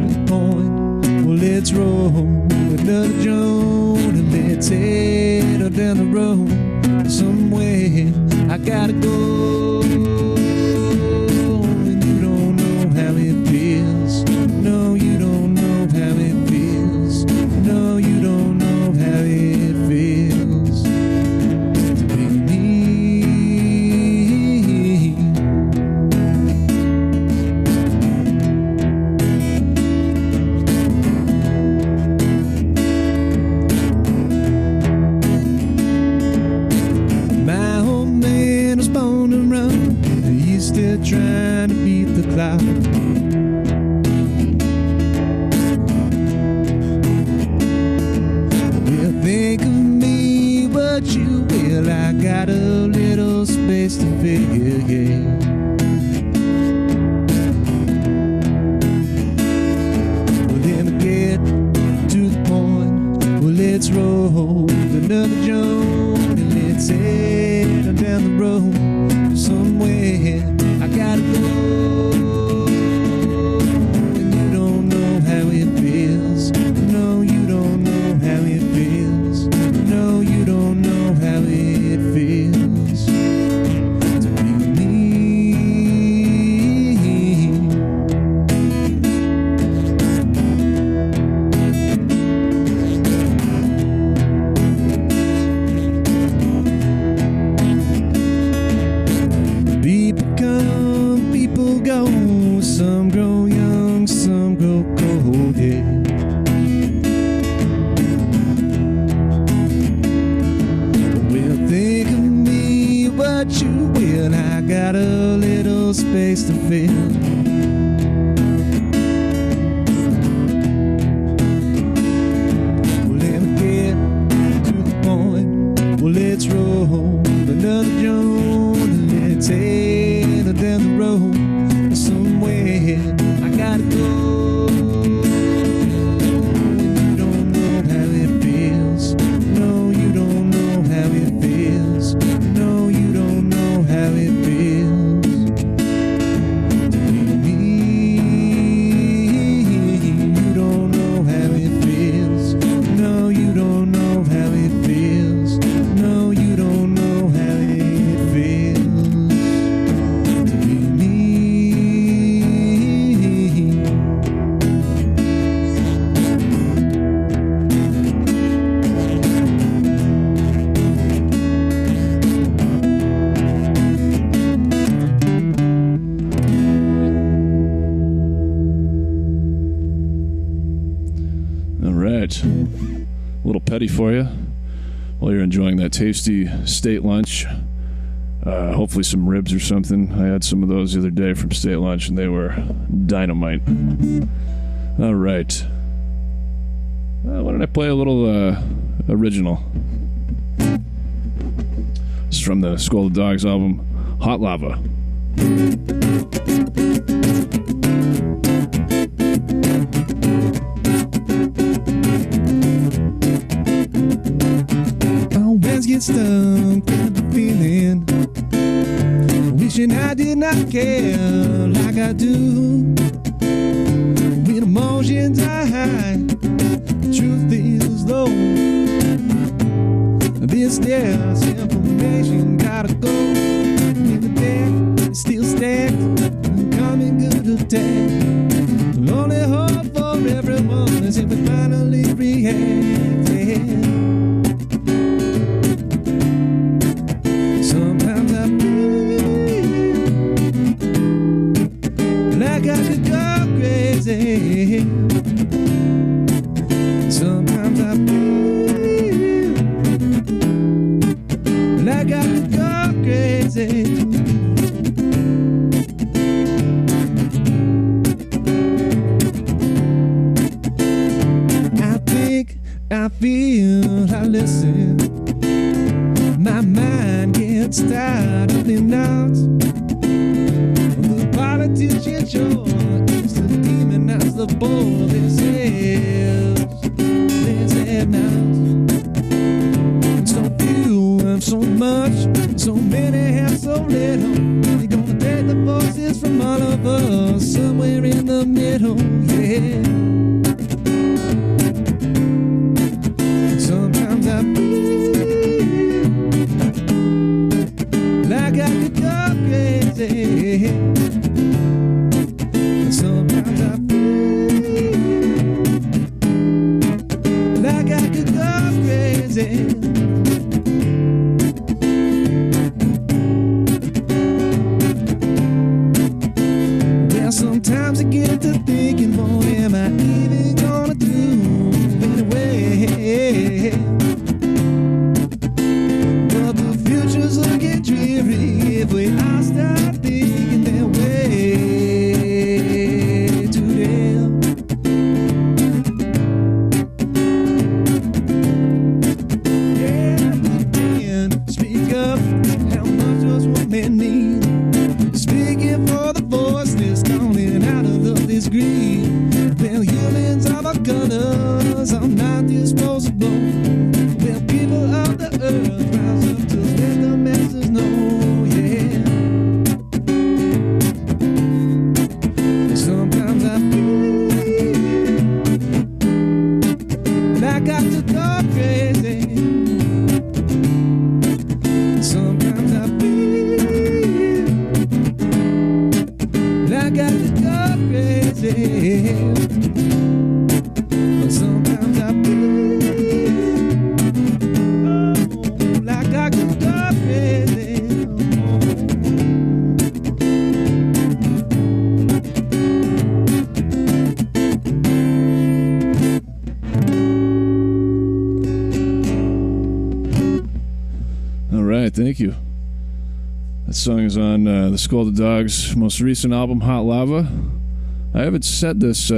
the point, well, let's roll another joint and let's head on down the road somewhere. I gotta go, and you don't know how it feels. Well, think of me, but you will. I got a little space to fill, yeah. Well, let me get to the point. Well, let's roll another joint and let's head down the road somewhere. I gotta go, and you don't know how it feels. No, you don't know how it feels. No, you don't know how it feels to be me. People come, people go. Some grow young, some grow cold, yeah. Well, think of me, what you will. I got a little space to fill. Well, let me get to the point. Well, let's roll another joint and let's head down the road somewhere. I gotta go. You don't know how it feels. No, you don't know how it feels. No, you don't know how it feels to be me. You don't know how it feels. No, you don't know how it feels. No, you don't know how it feels to be me. All right. A little petty for you while you're enjoying that tasty state lunch. Hopefully some ribs or something. I had some of those the other day from state lunch and they were dynamite. All right. Why don't I play a little original? This is from the Skull of the Dogs album, Hot Lava. Always get stuck in the feeling, wishing I did not care like I do. When emotions are high, truth is low. This there's information gotta go. In the deck, it's still stacked, coming good attack. The only hope for everyone is if we finally react. Yeah. Sometimes I feel like I could go crazy. Sometimes I feel like I could go crazy. I think, I feel, I listen. My mind gets tired of the knots. The politician sure used to demonize the poor themselves. So few and so much, so many have so little. They're gonna take the voices from all of us somewhere in the middle, yeah. Sometimes I feel like I could go crazy. Sometimes I feel like I could go crazy. Well, sometimes I get to thinking, what am I even gonna do anyway? But the future's looking dreary if we all start thinking that way. 'cause I'm not disposable. Well, people of the earth rise up to let the masses know, yeah. And sometimes I feel like I could go crazy. And sometimes I feel like I could go crazy. But sometimes I feel like I could go crazy. All right, thank you. That song is on the Scolded Dogs' most recent album, Hot Lava. I haven't said this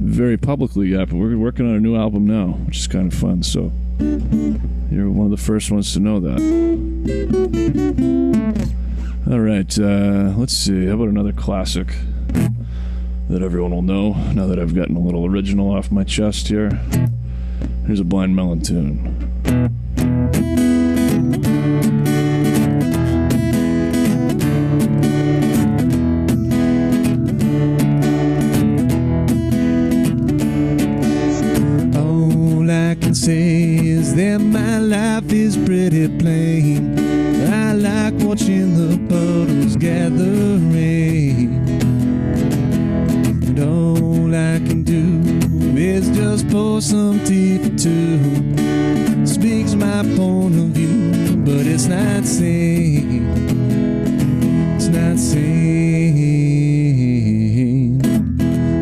very publicly yet, but we're working on a new album now, which is kind of fun, so you're one of the first ones to know that. All right, let's see. How about another classic that everyone will know now that I've gotten a little original off my chest here? Here's a Blind Melon tune. Say is that my life is pretty plain. I like watching the puddles gathering, and all I can do is just pour some tea for two. Speaks my point of view, but it's not sane. It's not sane.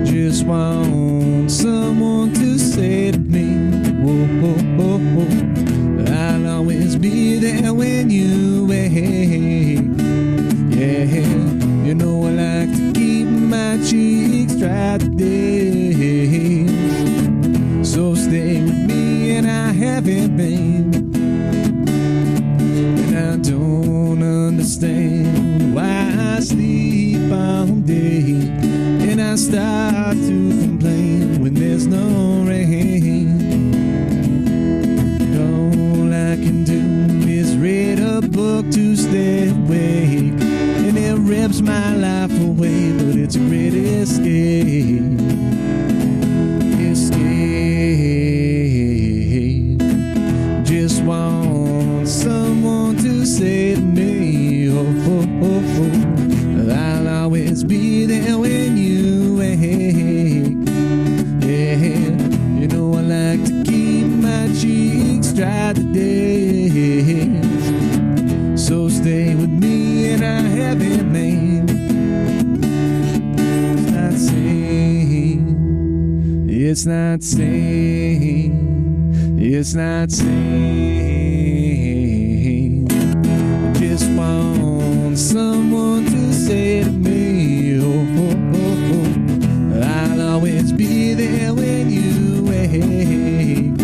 Just want someone to say to me, I'll always be there when you wake. Yeah, you know I like to keep my cheeks dry today. So stay with me and I haven't been. And I don't understand why I sleep all day and I start to complain when there's no rain. Read a book to stay awake, and it rips my life away, but it's a great escape. Escape. Just want someone to say to me, oh, oh, oh, oh, I'll always be there when you wake. Yeah, you know I like to keep my cheeks dry today. So stay with me and I haven't made. It's not sane. It's not sane. It's not sane. I just want someone to say to me, oh, oh, oh, oh, I'll always be there when you wake.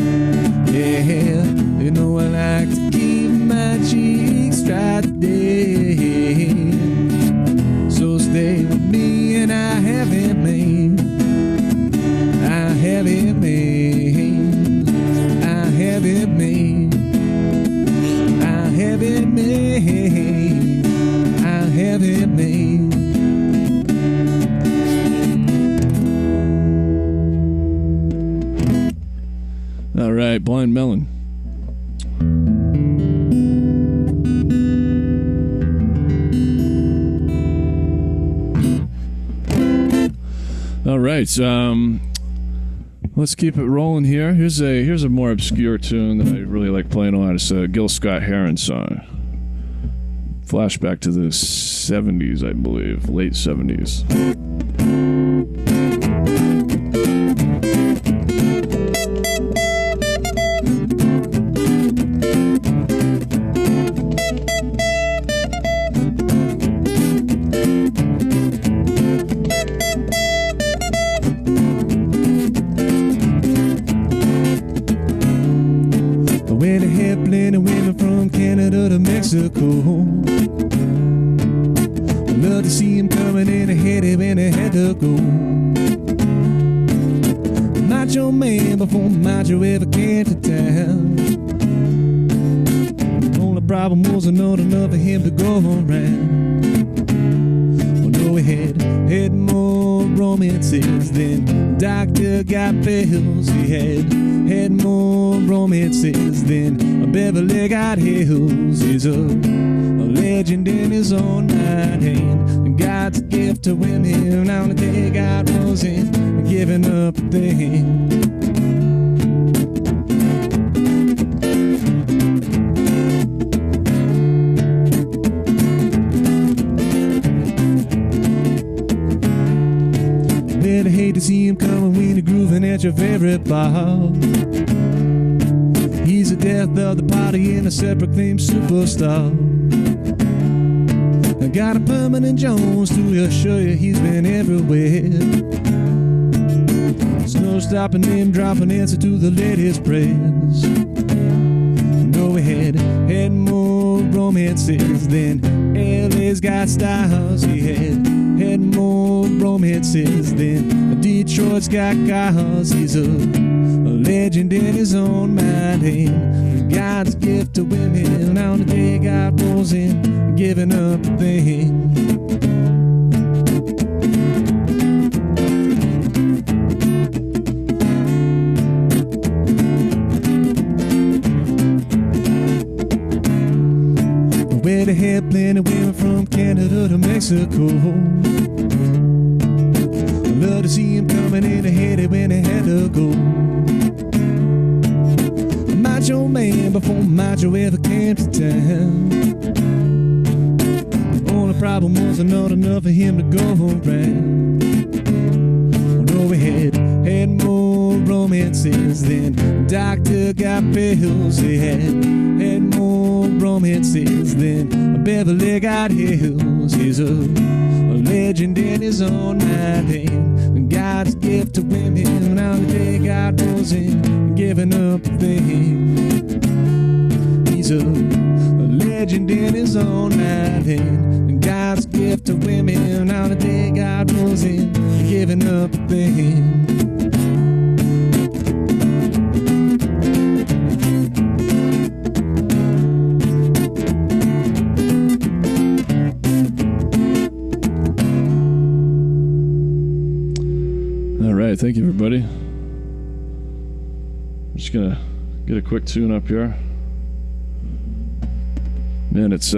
Yeah, you know I like to keep my cheeks dry today. So stay with me and I haven't made. I haven't made. I haven't made. I haven't made. I haven't made. All right, Blind Melon. All right, let's keep it rolling here. Here's a more obscure tune that I really like playing a lot. It's a Gil Scott-Heron song. Flashback to the 70s, I believe, late 70s. Mexico. Love to see him coming in ahead of when I had to go. My macho man before macho ever came to town. Only problem was not enough for him to go around. Oh no, he had more romances than doctor got pills. He had more romances than Beverly got hills. He's a legend in his own mind, and God's gift to women. On the day God wasn't giving up a thing. But I hate to see him coming when you're grooving at your favorite bar. He's the death of the party and a self-proclaimed superstar. I got a permanent Jones to assure you he's been everywhere. There's no stopping him, dropping answer to the latest prayers. No, we had more romances than LA's got stars. He had more romances than Detroit's got cars. He's a legend in his own mind, and God's gift to women. On the day God wasn't giving up a thing. Where they had plenty of women from Canada to Mexico. I love to see him coming in ahead when they had to go. Macho man before macho ever came to town. Only problem was not enough for him to go around. Oh no, we had more romances than doctor got pills. He had more romances than Beverly got hills. He's a legend in his own mind, and God's gift to women. On the day God wasn't giving up a thing. He's a legend in his own mind, and God's gift to women. On the day God wasn't giving up a thing. All right, thank you, everybody. I'm just gonna get a quick tune up here. Man, it's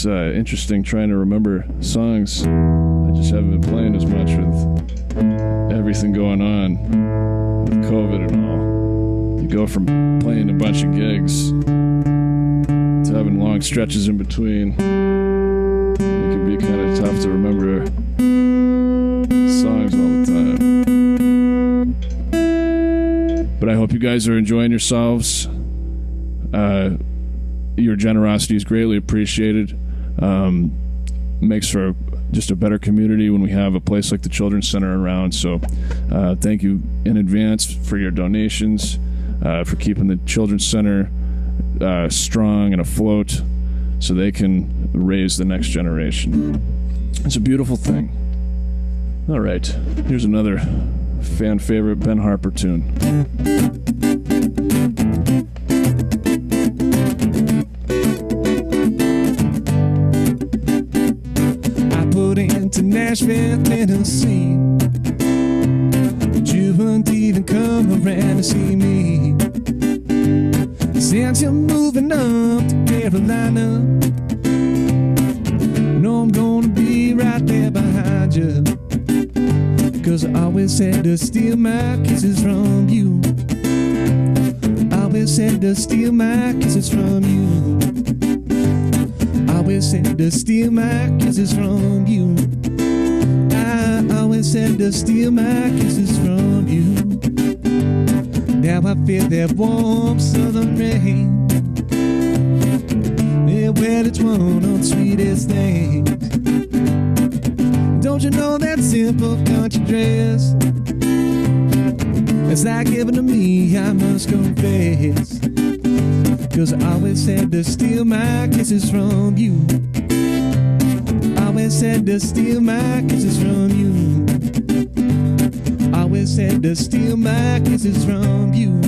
interesting trying to remember songs. I just haven't been playing as much with everything going on with COVID and all. You go from playing a bunch of gigs to having long stretches in between. It can be kind of tough to remember songs all the time. But I hope you guys are enjoying yourselves. Your generosity is greatly appreciated. Makes for just a better community when we have a place like the Children's Center around. So thank you in advance for your donations, for keeping the Children's Center strong and afloat so they can raise the next generation. It's a beautiful thing. All right, here's another fan favorite Ben Harper tune. To Nashville, Tennessee, but you wouldn't even come around to see me. Since you're moving up to Carolina, know I'm gonna be right there behind you, 'cause I always had to steal my kisses from you. I always had to steal my kisses from you. I always had to steal my kisses from you. I always had to steal my kisses from you. Now I feel that warm southern rain. Yeah, well, it's one of the sweetest things. Don't you know that simple country dress? It's like given to me, I must confess. 'Cause I always had to steal my kisses from you. I always had to steal my kisses from you. I always had said to steal my kisses from you.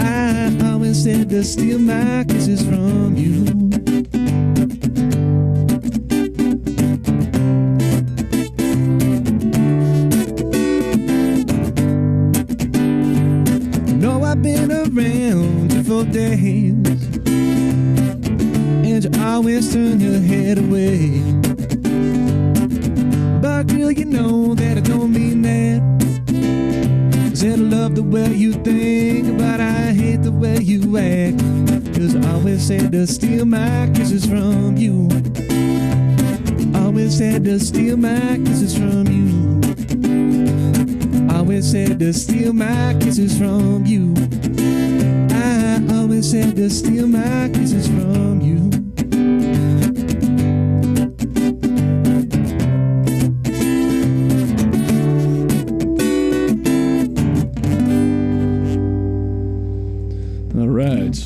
I always said to steal my kisses from you. No, I've been around you for days, and you always turn your head away. But girl, you know that I don't mean that. Said I love the way you think, but I hate the way you act. 'Cause I always said to steal my kisses from you. Always said to steal my kisses from you. Always said to steal my kisses from you. I always said to steal my kisses from you. All right.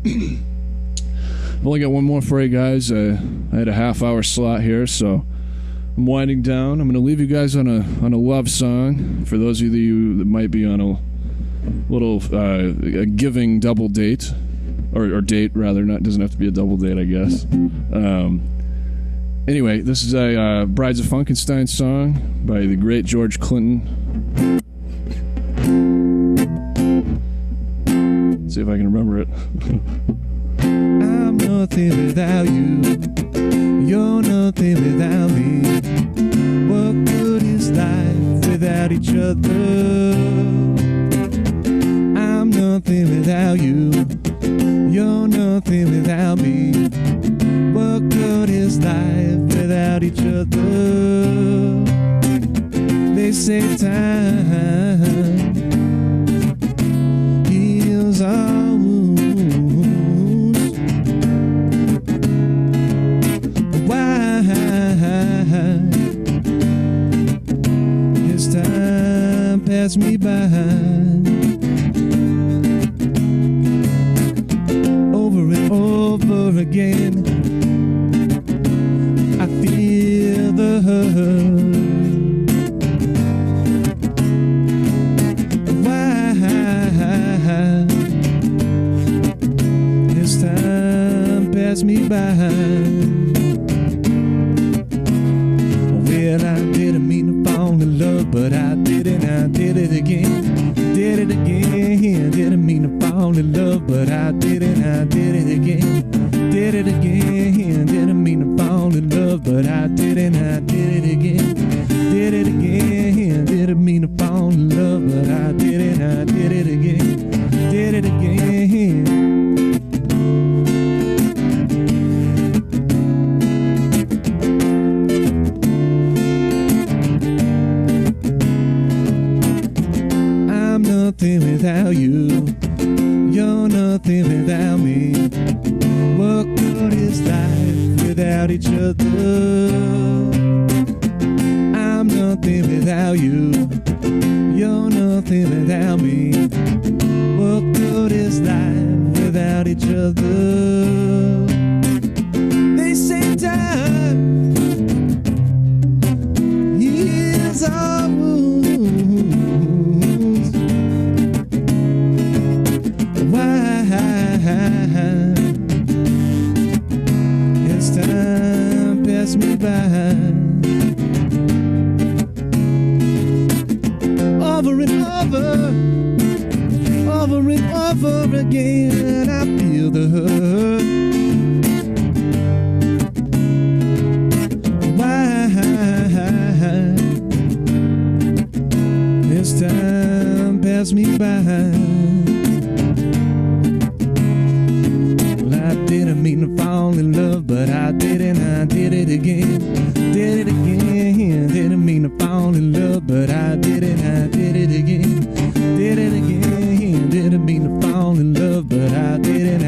I've only got one more for you guys. I had a half-hour slot here, so I'm winding down. I'm going to leave you guys on a love song for those of you that might be on a little a giving double date, or date rather. Not doesn't have to be a double date, I guess. Anyway, this is a Brides of Funkenstein song by the great George Clinton. See if I can remember it. I'm nothing without you. You're nothing without me. What good is life without each other? I'm nothing without you. You're nothing without me. What good is life without each other? They say time heals our wounds. Why has time passed me by? Over and over again, I feel the hurt. Why has time passed me by? Well, I didn't mean to fall in love, but I did it again. Did it again. Didn't mean to fall in love, but I did it again. Did it again. Didn't mean to fall in love, but I did it again. Did it again. Didn't mean to fall in love, but I did it again. Did it again. I'm nothing without you. You're nothing without me. What good is life without each other? I'm nothing without you. You're nothing without me. What good is life without each other? They say time heals our wounds. Why has time passed me by? Over and over again, I feel the hurt. Why has time passed me by? Well, I didn't mean to fall in love, but I did it again. Did it again. Didn't mean to fall in love, but I did it again. Did it again. Didn't mean to fall in love, but I did it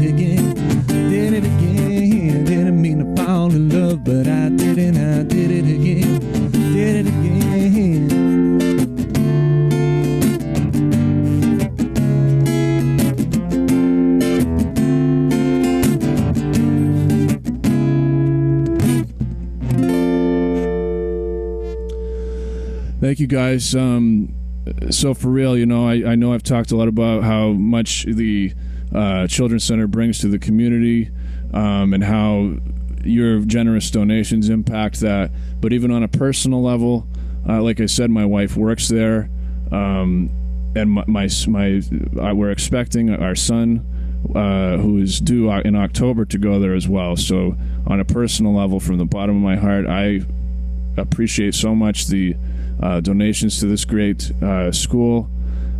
again. Did it again. Didn't mean to fall in love, but I did it again. Did it again. Thank you guys. so for real, I know I've talked a lot about how much the Children's Center brings to the community, and how your generous donations impact that. But even on a personal level, like I said, my wife works there, and we're expecting our son, who is due in October, to go there as well. So on a personal level, from the bottom of my heart, I appreciate so much the donations to this great school,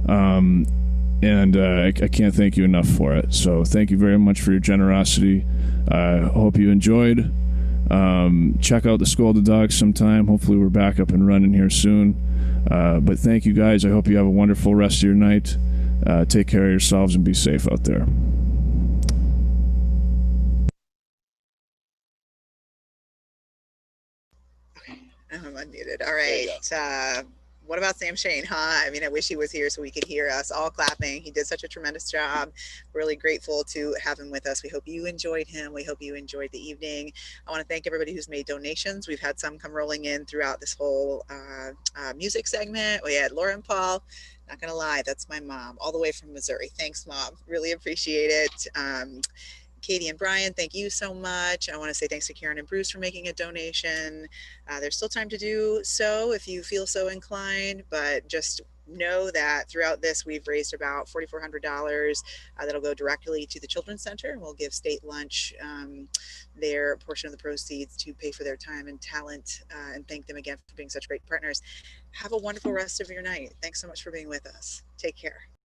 and I can't thank you enough for it. So thank you very much for your generosity. I hope you enjoyed. Check out the School of the Dogs sometime. Hopefully we're back up and running here soon. But thank you guys. I hope you have a wonderful rest of your night. Take care of yourselves and be safe out there. I'm unmuted. All right. What about Sam Shane, huh? I mean, I wish he was here so we could hear us all clapping. He did such a tremendous job. Really grateful to have him with us. We hope you enjoyed him. We hope you enjoyed the evening. I want to thank everybody who's made donations. We've had some come rolling in throughout this whole music segment. We had Laura and Paul. Not gonna lie, that's my mom, all the way from Missouri. Thanks, Mom. Really appreciate it. Katie and Brian, thank you so much. I want to say thanks to Karen and Bruce for making a donation. There's still time to do so if you feel so inclined, but just know that throughout this, we've raised about $4,400 that'll go directly to the Children's Center, and we'll give State Lunch their portion of the proceeds to pay for their time and talent, and thank them again for being such great partners. Have a wonderful rest of your night. Thanks so much for being with us. Take care.